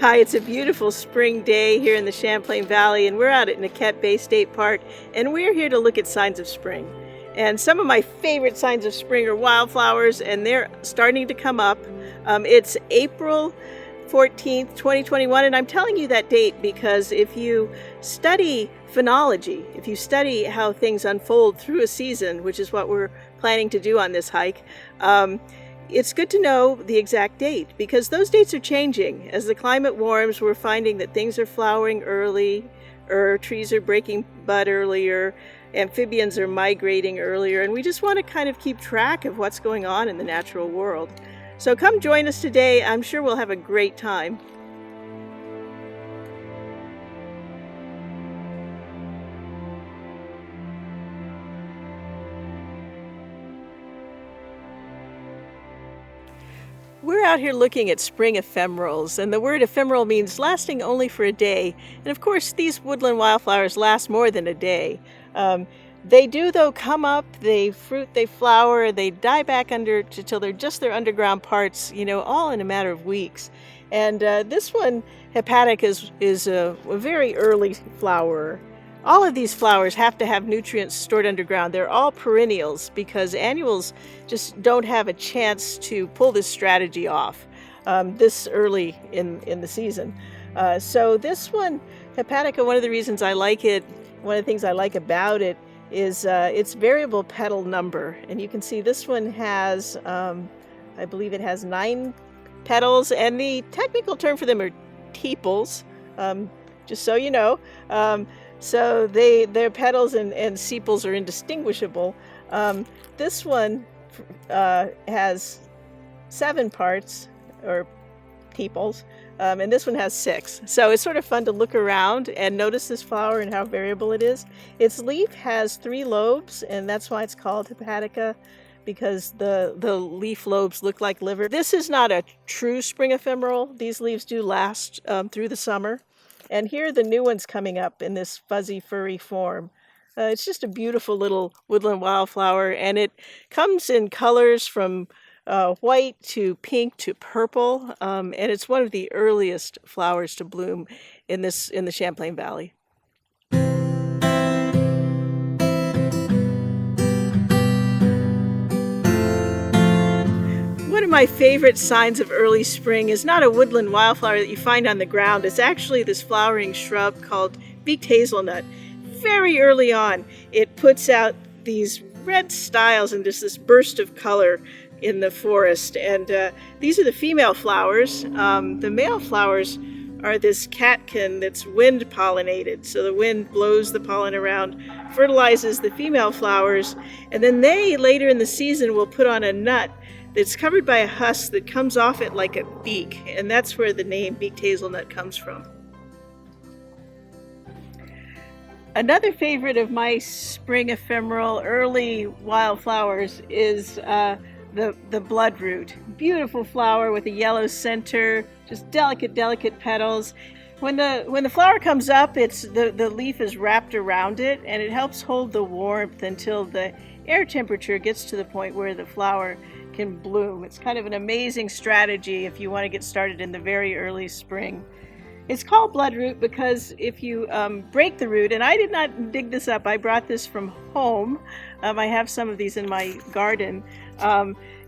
Hi, it's a beautiful spring day here in the Champlain Valley, and we're out at Niquette Bay State Park, and we're here to look at signs of spring. And some of my favorite signs of spring are wildflowers, and they're starting to come up. It's April 14th, 2021, and I'm telling you that date because if you study phenology, if you study how things unfold through a season, which is what we're planning to do on this hike, it's good to know the exact date because those dates are changing. As the climate warms, we're finding that things are flowering early, trees are breaking bud earlier, amphibians are migrating earlier, and we just want to kind of keep track of what's going on in the natural world. So come join us today. I'm sure we'll have a great time. We're out here looking at spring ephemerals, and the word ephemeral means lasting only for a day. And of course, these woodland wildflowers last more than a day. They do, though, come up, they fruit, they flower, they die back under till they're just their underground parts, all in a matter of weeks. And this one, Hepatica, is a very early flowerer. All of these flowers have to have nutrients stored underground. They're all perennials because annuals just don't have a chance to pull this strategy off this early in the season. So this one, Hepatica, one of the reasons I like it, one of the things I like about it is its variable petal number. And you can see this one has, I believe it has 9 petals, and the technical term for them are tepals, just so you know. So their petals and sepals are indistinguishable. This one has 7 parts, or tepals, and this one has 6. So it's sort of fun to look around and notice this flower and how variable it is. Its leaf has 3 lobes, and that's why it's called Hepatica, because the leaf lobes look like liver. This is not a true spring ephemeral. These leaves do last through the summer. And here are the new ones coming up in this fuzzy, furry form. It's just a beautiful little woodland wildflower, and it comes in colors from white to pink to purple, and it's one of the earliest flowers to bloom in the Champlain Valley. One of my favorite signs of early spring is not a woodland wildflower that you find on the ground. It's actually this flowering shrub called Beaked Hazelnut. Very early on, it puts out these red styles and just this burst of color in the forest. And these are the female flowers. The male flowers are this catkin that's wind pollinated. So the wind blows the pollen around, fertilizes the female flowers, and then they, later in the season, will put on a nut that's covered by a husk that comes off it like a beak, and that's where the name Beaked Hazelnut comes from. Another favorite of my spring ephemeral early wildflowers is the bloodroot. Beautiful flower with a yellow center, just delicate petals. When the flower comes up, the leaf is wrapped around it, and it helps hold the warmth until the air temperature gets to the point where the flower can bloom. It's kind of an amazing strategy if you want to get started in the very early spring. It's called bloodroot because if you break the root, and I did not dig this up, I brought this from home. I have some of these in my garden.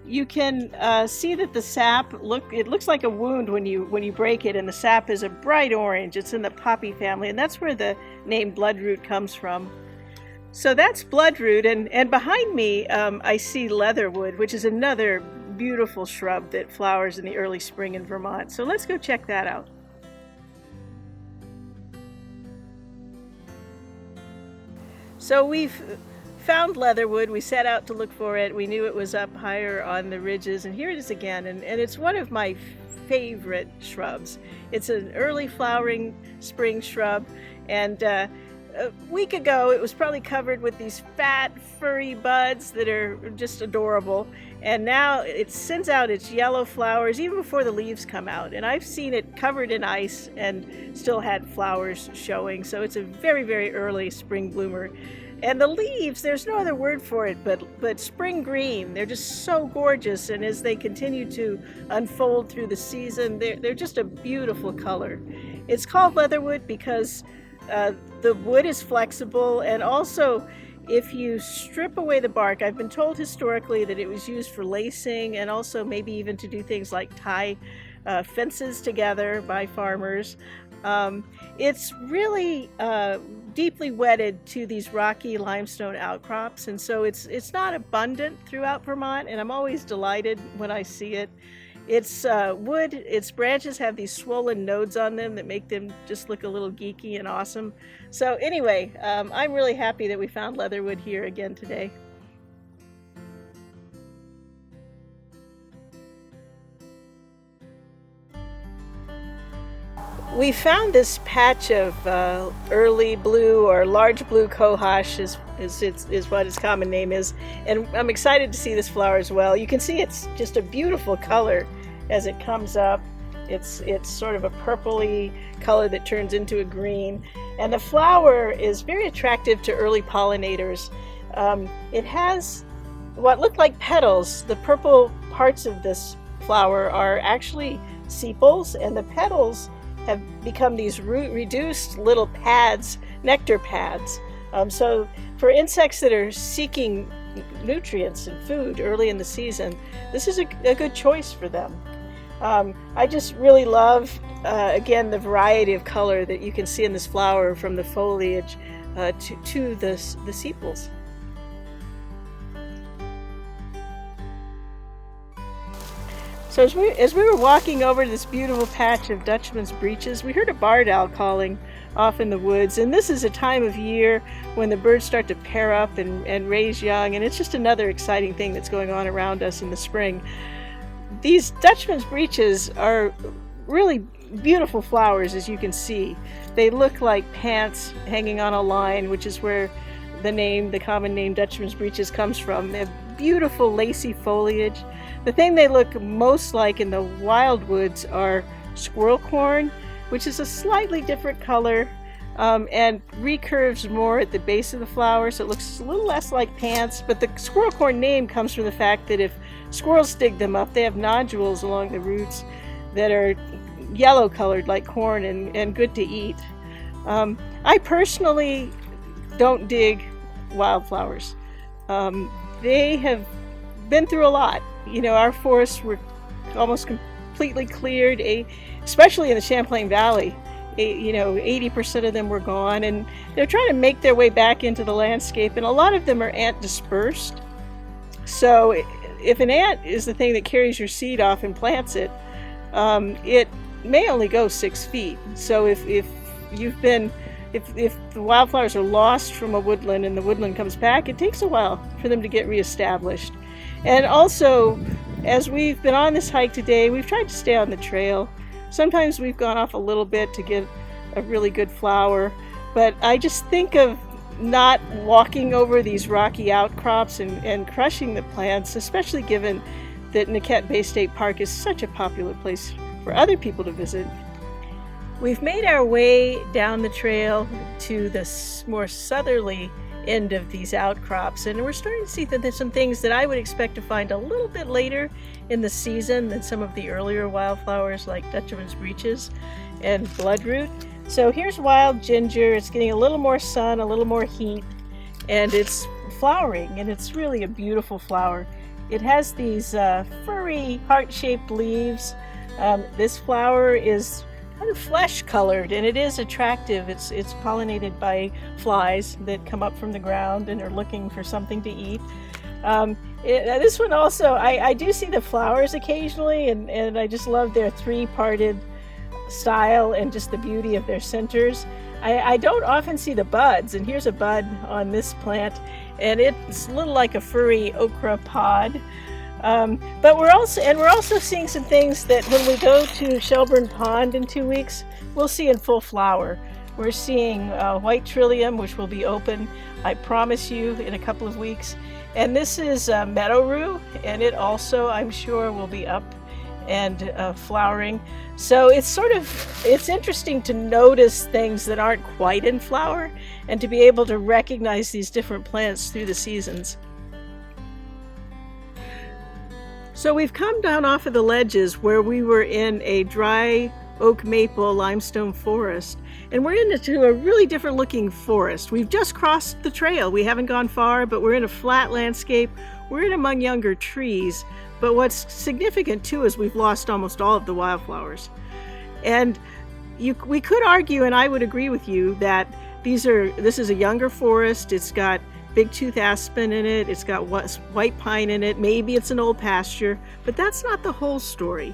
You can see that the sap looks like a wound when you break it, and the sap is a bright orange. It's in the poppy family, and that's where the name bloodroot comes from. So that's bloodroot, and behind me I see leatherwood, which is another beautiful shrub that flowers in the early spring in Vermont. So let's go check that out. So we've found leatherwood. We set out to look for it. We knew it was up higher on the ridges, and here it is again, and it's one of my favorite shrubs. It's an early flowering spring shrub, and a week ago it was probably covered with these fat furry buds that are just adorable, and now it sends out its yellow flowers even before the leaves come out, and I've seen it covered in ice and still had flowers showing. So it's a very, very early spring bloomer. And the leaves, there's no other word for it but spring green. They're just so gorgeous, and as they continue to unfold through the season, they're just a beautiful color. It's called leatherwood because the wood is flexible, and also if you strip away the bark, I've been told historically that it was used for lacing and also maybe even to do things like tie fences together by farmers. It's really deeply wedded to these rocky limestone outcrops, and so it's not abundant throughout Vermont, and I'm always delighted when I see it. It's wood, its branches have these swollen nodes on them that make them just look a little geeky and awesome. So anyway, I'm really happy that we found leatherwood here again today. We found this patch of early blue or large blue cohosh is what its common name is, and I'm excited to see this flower as well. You can see it's just a beautiful color as it comes up. It's sort of a purpley color that turns into a green, and the flower is very attractive to early pollinators. It has what look like petals. The purple parts of this flower are actually sepals, and the petals have become these reduced little pads, nectar pads. So for insects that are seeking nutrients and food early in the season, this is a good choice for them. I just really love, again, the variety of color that you can see in this flower, from the foliage to the sepals. So as we were walking over to this beautiful patch of Dutchman's Breeches, we heard a barred owl calling off in the woods, and this is a time of year when the birds start to pair up and raise young, and it's just another exciting thing that's going on around us in the spring. These Dutchman's Breeches are really beautiful flowers, as you can see. They look like pants hanging on a line, which is where the common name Dutchman's Breeches comes from. They have beautiful lacy foliage. The thing they look most like in the wildwoods are squirrel corn, which is a slightly different color and recurves more at the base of the flower, so it looks a little less like pants. But the squirrel corn name comes from the fact that if squirrels dig them up, they have nodules along the roots that are yellow colored like corn and good to eat. I personally don't dig wildflowers. They have been through a lot. You know, our forests were almost completely cleared, especially in the Champlain Valley. 80% of them were gone, and they're trying to make their way back into the landscape, and a lot of them are ant dispersed. So if an ant is the thing that carries your seed off and plants it, it may only go 6 feet. So if the wildflowers are lost from a woodland and the woodland comes back, it takes a while for them to get reestablished. And also, as we've been on this hike today, we've tried to stay on the trail. Sometimes we've gone off a little bit to get a really good flower, but I just think of not walking over these rocky outcrops and crushing the plants, especially given that Niquette Bay State Park is such a popular place for other people to visit. We've made our way down the trail to the more southerly end of these outcrops, and we're starting to see that there's some things that I would expect to find a little bit later in the season than some of the earlier wildflowers like Dutchman's Breeches and bloodroot. So here's wild ginger. It's getting a little more sun, a little more heat, and it's flowering, and it's really a beautiful flower. It has these furry heart-shaped leaves. This flower is kind of flesh colored, and it is attractive. It's pollinated by flies that come up from the ground and are looking for something to eat. This one also, I do see the flowers occasionally, and I just love their three-parted style and just the beauty of their centers. I don't often see the buds, and here's a bud on this plant, and it's a little like a furry okra pod. But we're also seeing some things that when we go to Shelburne Pond in 2 weeks, we'll see in full flower. We're seeing white Trillium, which will be open, I promise you, in a couple of weeks. And this is meadow rue, and it also, I'm sure, will be up and flowering. So it's interesting to notice things that aren't quite in flower and to be able to recognize these different plants through the seasons. So we've come down off of the ledges where we were in a dry oak maple limestone forest, and we're into a really different looking forest. We've just crossed the trail. We haven't gone far, but we're in a flat landscape. We're in among younger trees, but what's significant too is we've lost almost all of the wildflowers. And we could argue, and I would agree with you, that this is a younger forest. It's got big tooth aspen in it, it's got white pine in it, maybe it's an old pasture, but that's not the whole story.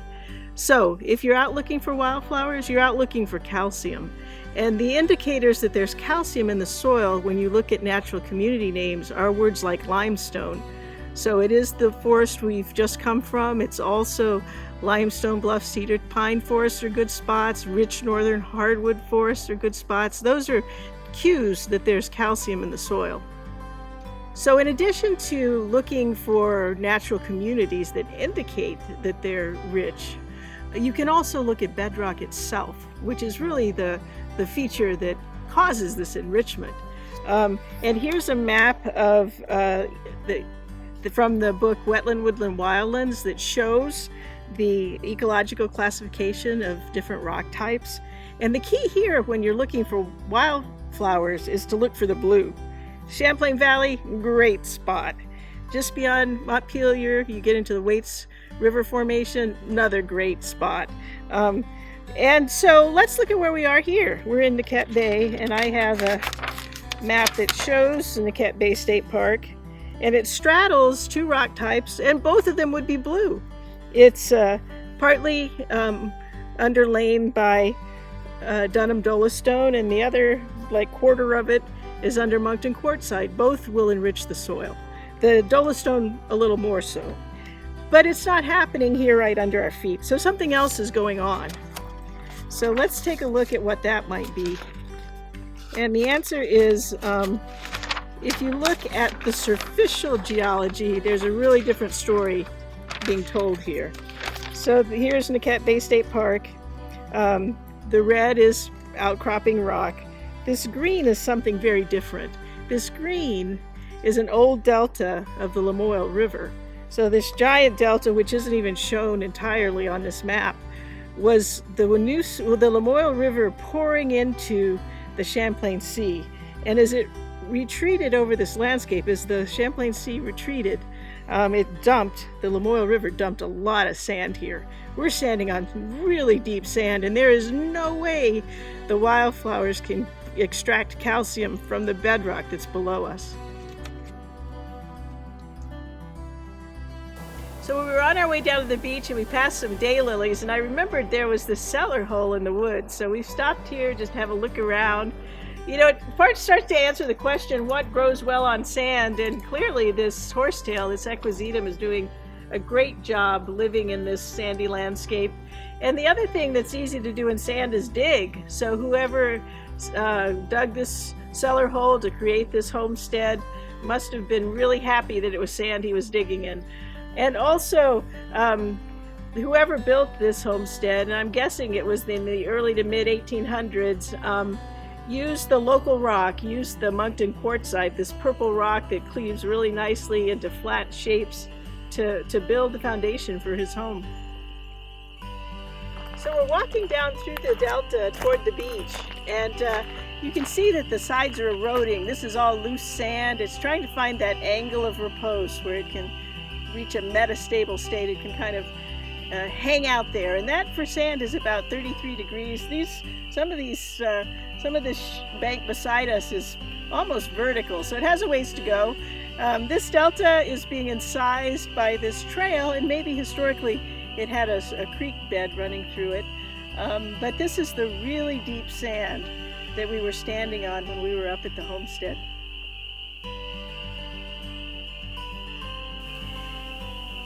So if you're out looking for wildflowers, you're out looking for calcium. And the indicators that there's calcium in the soil when you look at natural community names are words like limestone. So it is the forest we've just come from. It's also limestone bluff cedar pine forests are good spots. Rich northern hardwood forests are good spots. Those are cues that there's calcium in the soil. So in addition to looking for natural communities that indicate that they're rich, you can also look at bedrock itself, which is really the feature that causes this enrichment. And here's a map of from the book Wetland, Woodland, Wildlands that shows the ecological classification of different rock types. And the key here when you're looking for wildflowers is to look for the blue. Champlain Valley, great spot. Just beyond Montpelier, you get into the Waits River Formation, another great spot. And so let's look at where we are here. We're in Naquette Bay, and I have a map that shows Naquette Bay State Park, and it straddles two rock types, and both of them would be blue. It's partly underlain by Dunham Dolostone, and the other, like quarter of it, is under Moncton Quartzite. Both will enrich the soil. The Dolostone a little more so. But it's not happening here right under our feet, so something else is going on. So let's take a look at what that might be. And the answer is, if you look at the Surficial Geology, there's a really different story being told here. So here's Naquette Bay State Park. The red is outcropping rock. This green is something very different. This green is an old delta of the Lamoille River. So this giant delta, which isn't even shown entirely on this map, was the Lamoille River pouring into the Champlain Sea. And as it retreated over this landscape, as the Champlain Sea retreated, the Lamoille River dumped a lot of sand here. We're standing on really deep sand, and there is no way the wildflowers can extract calcium from the bedrock that's below us. So we were on our way down to the beach and we passed some daylilies, and I remembered there was this cellar hole in the woods. So we stopped here just to have a look around. You know, it starts to answer the question, what grows well on sand? And clearly this horsetail, this equisetum, is doing a great job living in this sandy landscape. And the other thing that's easy to do in sand is dig. So whoever dug this cellar hole to create this homestead must have been really happy that it was sand he was digging in. And also, whoever built this homestead, and I'm guessing it was in the early to mid 1800s, used the local rock, used the Moncton Quartzite, this purple rock that cleaves really nicely into flat shapes to build the foundation for his home. So we're walking down through the delta toward the beach, and you can see that the sides are eroding. This is all loose sand. It's trying to find that angle of repose where it can reach a metastable state. It can kind of hang out there, and that for sand is about 33 degrees. Some of this bank beside us is almost vertical, so it has a ways to go. This delta is being incised by this trail, and maybe historically it had a creek bed running through it, but this is the really deep sand that we were standing on when we were up at the homestead.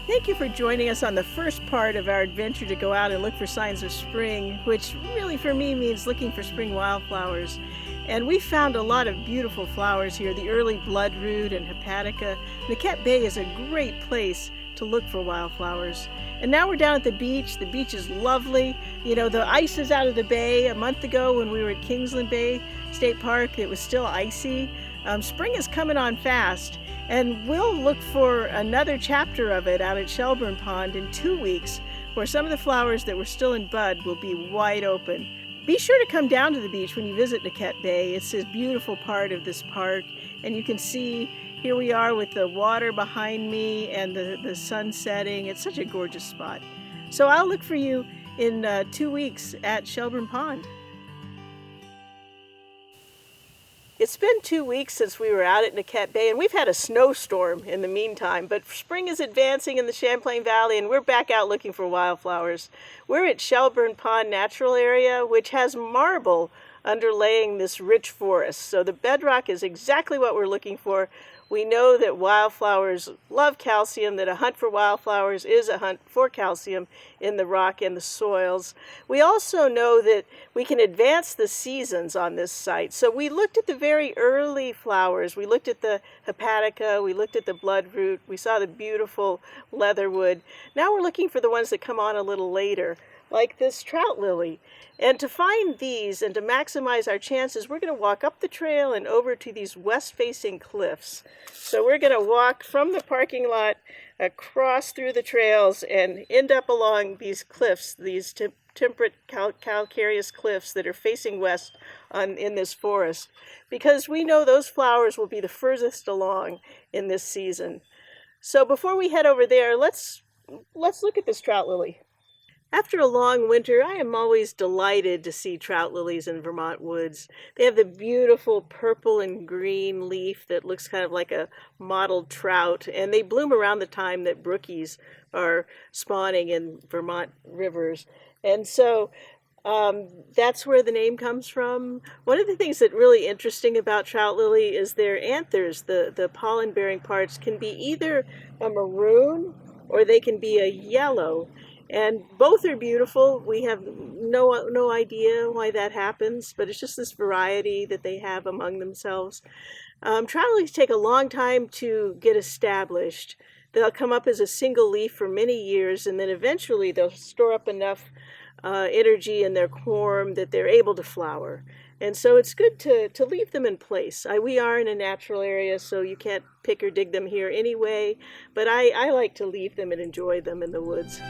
Thank you for joining us on the first part of our adventure to go out and look for signs of spring, which really for me means looking for spring wildflowers. And we found a lot of beautiful flowers here, the early bloodroot and hepatica. Naquette Bay is a great place to look for wildflowers. And now we're down at the beach. The beach is lovely. You know, the ice is out of the bay. A month ago when we were at Kingsland Bay State Park, it was still icy. Spring is coming on fast, and we'll look for another chapter of it out at Shelburne Pond in 2 weeks, where some of the flowers that were still in bud will be wide open. Be sure to come down to the beach when you visit Niquette Bay. It's a beautiful part of this park, and you can see here we are with the water behind me and the sun setting. It's such a gorgeous spot. So I'll look for you in 2 weeks at Shelburne Pond. It's been 2 weeks since we were out at Niquette Bay, and we've had a snowstorm in the meantime, but spring is advancing in the Champlain Valley, and we're back out looking for wildflowers. We're at Shelburne Pond Natural Area, which has marble underlaying this rich forest. So the bedrock is exactly what we're looking for. We know that wildflowers love calcium, that a hunt for wildflowers is a hunt for calcium in the rock and the soils. We also know that we can advance the seasons on this site. So we looked at the very early flowers. We looked at the Hepatica, we looked at the bloodroot, we saw the beautiful leatherwood. Now we're looking for the ones that come on a little later, like this trout lily. And to find these and to maximize our chances, we're going to walk up the trail and over to these west-facing cliffs. So we're going to walk from the parking lot across through the trails and end up along these cliffs, these temperate calcareous cliffs that are facing west in this forest, because we know those flowers will be the furthest along in this season. So before we head over there, let's look at this trout lily. After a long winter, I am always delighted to see trout lilies in Vermont woods. They have the beautiful purple and green leaf that looks kind of like a mottled trout, and they bloom around the time that brookies are spawning in Vermont rivers. And so that's where the name comes from. One of the things that's really interesting about trout lily is their anthers. The pollen-bearing parts can be either a maroon or they can be a yellow. And both are beautiful. We have no idea why that happens, but it's just this variety that they have among themselves. Trout lilies take a long time to get established. They'll come up as a single leaf for many years, and then eventually they'll store up enough energy in their corm that they're able to flower. And so it's good to leave them in place. We are in a natural area, so you can't pick or dig them here anyway, but I like to leave them and enjoy them in the woods.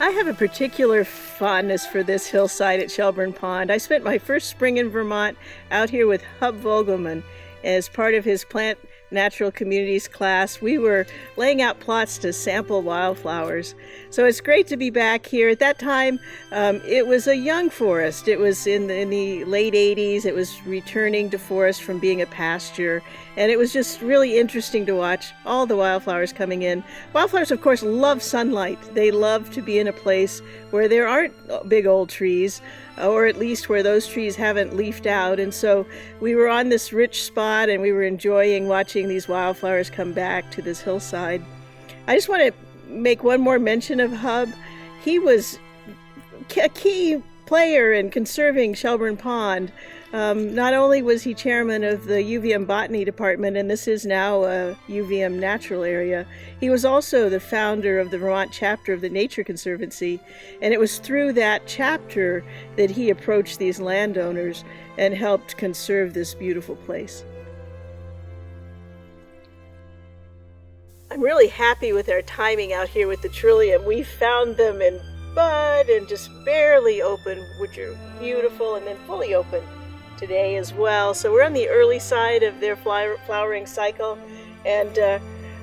I have a particular fondness for this hillside at Shelburne Pond. I spent my first spring in Vermont out here with Hub Vogelman as part of his Plant Natural Communities class. We were laying out plots to sample wildflowers. So it's great to be back here. At that time, it was a young forest. It was in the late 80s. It was returning to forest from being a pasture. And it was just really interesting to watch all the wildflowers coming in. Wildflowers, of course, love sunlight. They love to be in a place where there aren't big old trees, or at least where those trees haven't leafed out. And so we were on this rich spot and we were enjoying watching these wildflowers come back to this hillside. I just want to make one more mention of Hub. He was a key player in conserving Shelburne Pond. Not only was he chairman of the UVM Botany Department, and this is now a UVM natural area, he was also the founder of the Vermont chapter of the Nature Conservancy, and it was through that chapter that he approached these landowners and helped conserve this beautiful place. I'm really happy with our timing out here with the Trillium. We found them in bud and just barely open, which are beautiful, and then fully open today as well. So we're on the early side of their flowering cycle, and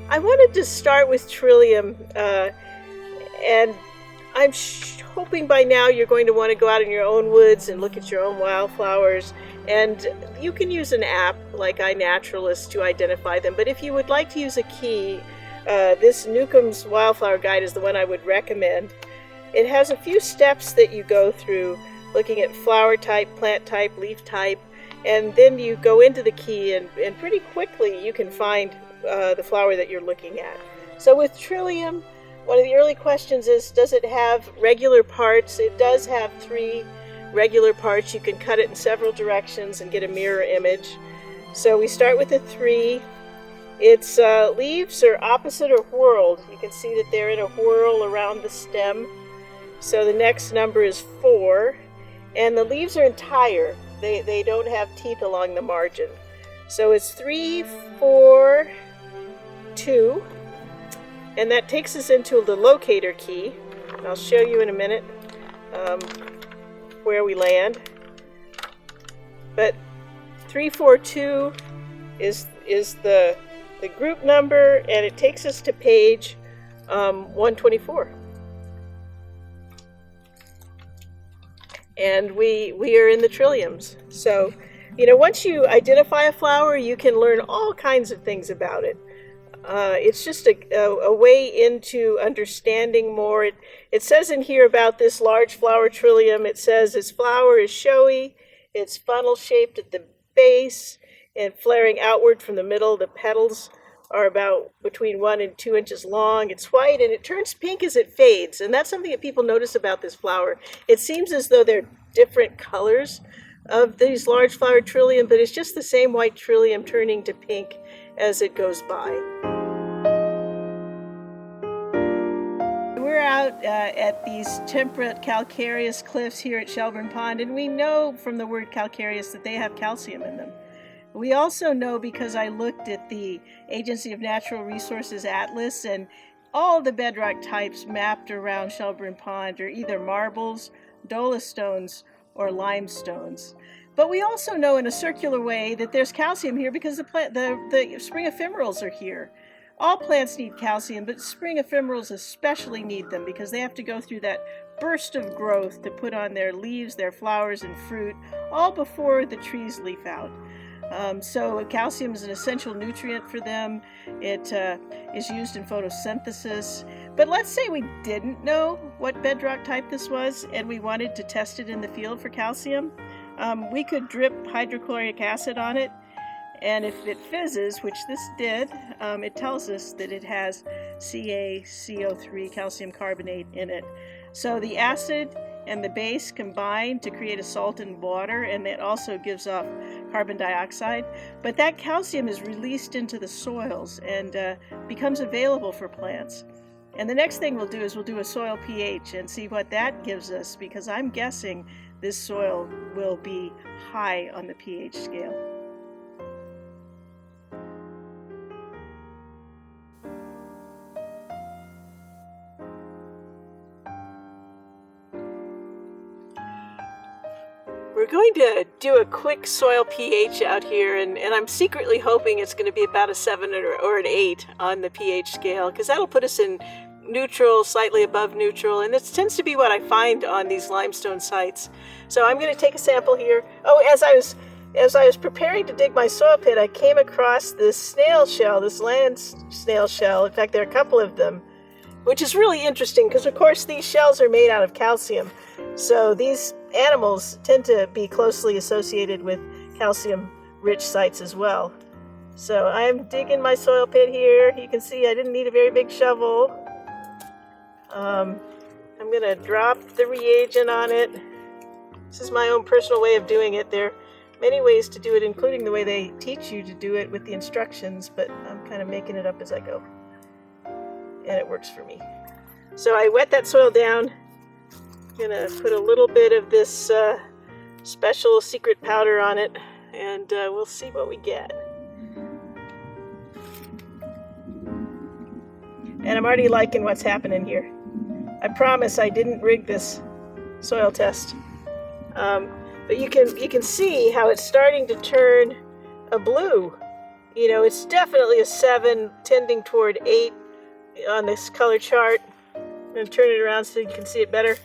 I wanted to start with Trillium, and I'm hoping by now you're going to want to go out in your own woods and look at your own wildflowers, and you can use an app like iNaturalist to identify them, but if you would like to use a key, this Newcomb's Wildflower Guide is the one I would recommend. It has a few steps that you go through, looking at flower type, plant type, leaf type, and then you go into the key and pretty quickly you can find the flower that you're looking at. So with Trillium, one of the early questions is, does it have regular parts? It does have 3 regular parts. You can cut it in several directions and get a mirror image. So we start with a 3. Its leaves are opposite or whorled. You can see that they're in a whorl around the stem. So the next number is 4. And the leaves are entire. They don't have teeth along the margin. So it's 3, 4, 2. And that takes us into the locator key. I'll show you in a minute where we land. But 342 is the group number, and it takes us to page 124. And we are in the Trilliums. So, once you identify a flower, you can learn all kinds of things about it. It's just a way into understanding more. It says in here about this large flower Trillium, it says its flower is showy, it's funnel-shaped at the base, and flaring outward from the middle. The petals are about between 1 and 2 inches long. It's white, and it turns pink as it fades, and that's something that people notice about this flower. It seems as though they're different colors of these large flower Trillium, but it's just the same white Trillium turning to pink as it goes by. We're out at these temperate calcareous cliffs here at Shelburne Pond, and we know from the word calcareous that they have calcium in them. We also know because I looked at the Agency of Natural Resources Atlas, and all the bedrock types mapped around Shelburne Pond are either marbles, dolostone, or limestones. But we also know in a circular way that there's calcium here because the spring ephemerals are here. All plants need calcium, but spring ephemerals especially need them because they have to go through that burst of growth to put on their leaves, their flowers, and fruit, all before the trees leaf out. So calcium is an essential nutrient for them. It is used in photosynthesis. But let's say we didn't know what bedrock type this was and we wanted to test it in the field for calcium. We could drip hydrochloric acid on it, and if it fizzes, which this did, it tells us that it has CaCO3, calcium carbonate, in it. So the acid and the base combine to create a salt in water, and it also gives off carbon dioxide. But that calcium is released into the soils and becomes available for plants. And the next thing we'll do is we'll do a soil pH and see what that gives us, because I'm guessing this soil will be high on the pH scale. We're going to do a quick soil pH out here, and I'm secretly hoping it's going to be about a 7 or an 8 on the pH scale, because that'll put us in neutral, slightly above neutral, and this tends to be what I find on these limestone sites. So I'm going to take a sample here. Oh, as I was preparing to dig my soil pit, I came across this snail shell, this land snail shell. In fact, there are a couple of them, which is really interesting because, of course, these shells are made out of calcium. So these animals tend to be closely associated with calcium-rich sites as well. So I'm digging my soil pit here. You can see I didn't need a very big shovel. I'm going to drop the reagent on it. This is my own personal way of doing it. There are many ways to do it, including the way they teach you to do it with the instructions, but I'm kind of making it up as I go. And it works for me. So I wet that soil down. I'm going to put a little bit of this special secret powder on it, and we'll see what we get. And I'm already liking what's happening here. I promise I didn't rig this soil test. But you can see how it's starting to turn a blue. It's definitely a 7 tending toward 8 on this color chart. I'm going to turn it around so you can see it better.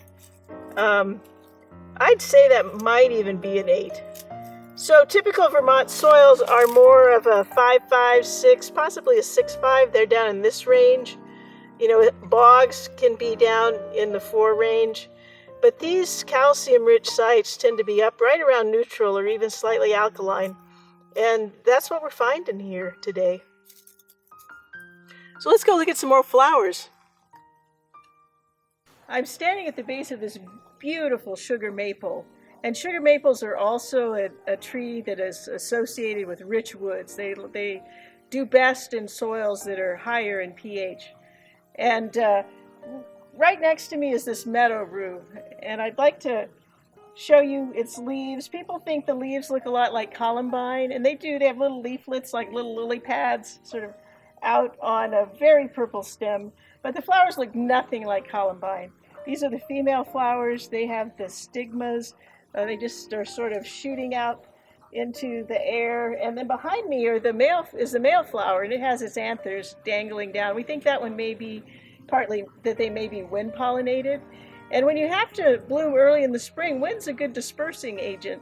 I'd say that might even be an 8. So typical Vermont soils are more of a 5.5, 6, possibly a 6.5. They're down in this range. Bogs can be down in the 4 range. But these calcium-rich sites tend to be up right around neutral or even slightly alkaline. And that's what we're finding here today. So let's go look at some more flowers. I'm standing at the base of this beautiful sugar maple. And sugar maples are also a tree that is associated with rich woods. They do best in soils that are higher in pH. And right next to me is this meadow rue, and I'd like to show you its leaves. People think the leaves look a lot like columbine, and they do. They have little leaflets like little lily pads sort of out on a very purple stem, but the flowers look nothing like columbine. These are the female flowers. They have the stigmas. They just are sort of shooting out into the air. And then behind me is the male flower, and it has its anthers dangling down. We think that one may be partly that they may be wind pollinated. And when you have to bloom early in the spring, wind's a good dispersing agent,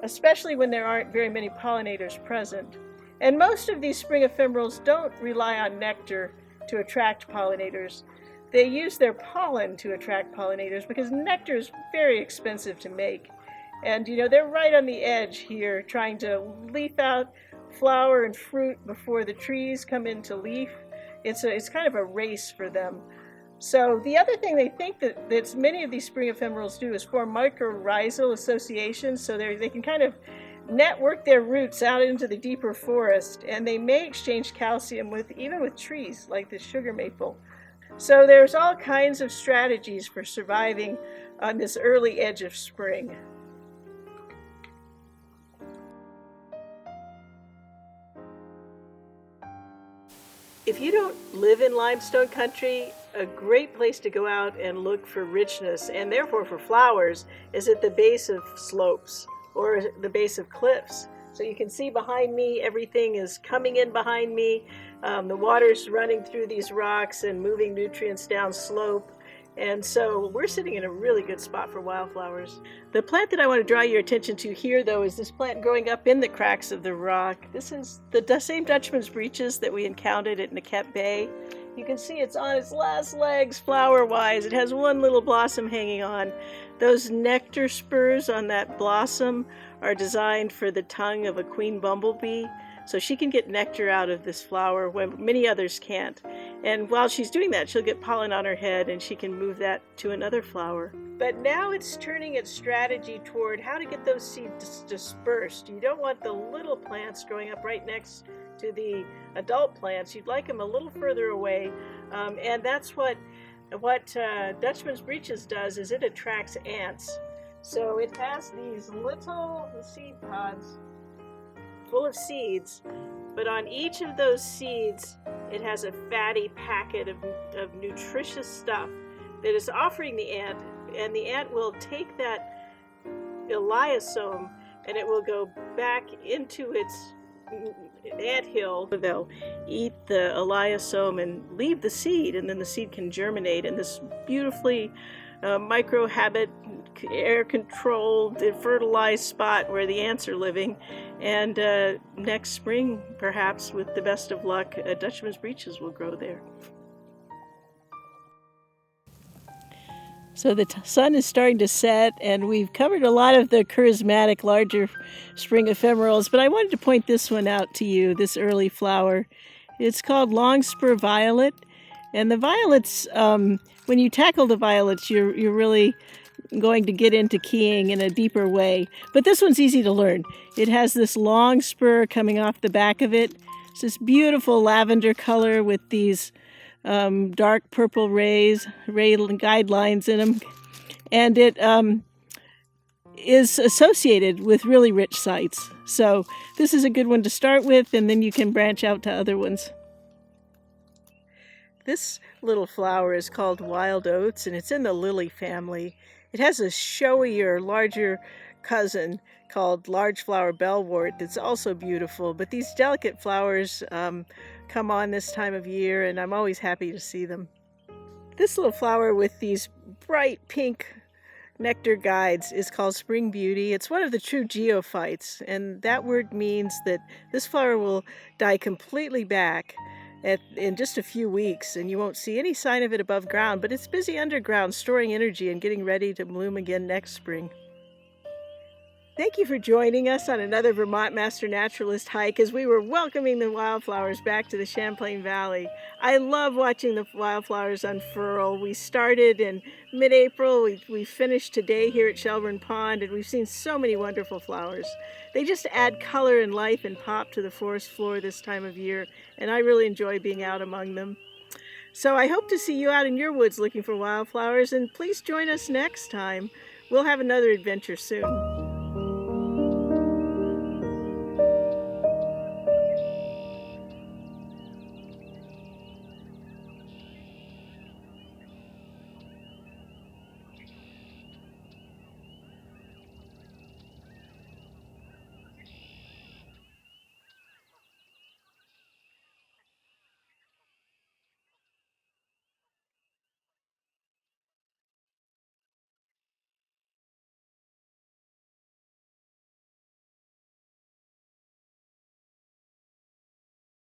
especially when there aren't very many pollinators present. And most of these spring ephemerals don't rely on nectar to attract pollinators. They use their pollen to attract pollinators because nectar is very expensive to make. And they're right on the edge here trying to leaf out flower and fruit before the trees come into leaf. It's kind of a race for them. So the other thing they think that many of these spring ephemerals do is form mycorrhizal associations, so they can kind of network their roots out into the deeper forest, and they may exchange calcium even with trees like the sugar maple. So there's all kinds of strategies for surviving on this early edge of spring. If you don't live in limestone country, a great place to go out and look for richness, and therefore for flowers, is at the base of slopes or the base of cliffs. So you can see behind me, everything is coming in behind me. The water's running through these rocks and moving nutrients down slope. And so we're sitting in a really good spot for wildflowers. The plant that I want to draw your attention to here, though, is this plant growing up in the cracks of the rock. This is the same Dutchman's Breeches that we encountered at Nequette Bay. You can see it's on its last legs flower-wise. It has one little blossom hanging on. Those nectar spurs on that blossom are designed for the tongue of a queen bumblebee, so she can get nectar out of this flower when many others can't. And while she's doing that, she'll get pollen on her head and she can move that to another flower. But now it's turning its strategy toward how to get those seeds dispersed. You don't want the little plants growing up right next to the adult plants. You'd like them a little further away, and that's what Dutchman's Breeches does, is it attracts ants. So it has these little seed pods full of seeds, but on each of those seeds it has a fatty packet of nutritious stuff that is offering the ant, and the ant will take that iliosome and it will go back into its anthill. They'll eat the iliosome and leave the seed, and then the seed can germinate in this beautifully microhabit, air-controlled, fertilized spot where the ants are living. And next spring, perhaps with the best of luck, Dutchman's Breeches will grow there. So the sun is starting to set, and we've covered a lot of the charismatic, larger spring ephemerals, but I wanted to point this one out to you, this early flower. It's called longspur violet, and the violets, when you tackle the violets, you're really going to get into keying in a deeper way. But this one's easy to learn. It has this long spur coming off the back of it. It's this beautiful lavender color with these dark purple ray guidelines in them, and it is associated with really rich sites. So this is a good one to start with, and then you can branch out to other ones. This little flower is called wild oats, and it's in the lily family. It has a showier, larger cousin called large flower bellwort that's also beautiful, but these delicate flowers come on this time of year, and I'm always happy to see them. This little flower with these bright pink nectar guides is called spring beauty. It's one of the true geophytes, and that word means that this flower will die completely back in just a few weeks, and you won't see any sign of it above ground, but it's busy underground storing energy and getting ready to bloom again next spring. Thank you for joining us on another Vermont Master Naturalist hike as we were welcoming the wildflowers back to the Champlain Valley. I love watching the wildflowers unfurl. We started in mid-April. We finished today here at Shelburne Pond, and we've seen so many wonderful flowers. They just add color and life and pop to the forest floor this time of year, and I really enjoy being out among them. So I hope to see you out in your woods looking for wildflowers, and please join us next time. We'll have another adventure soon.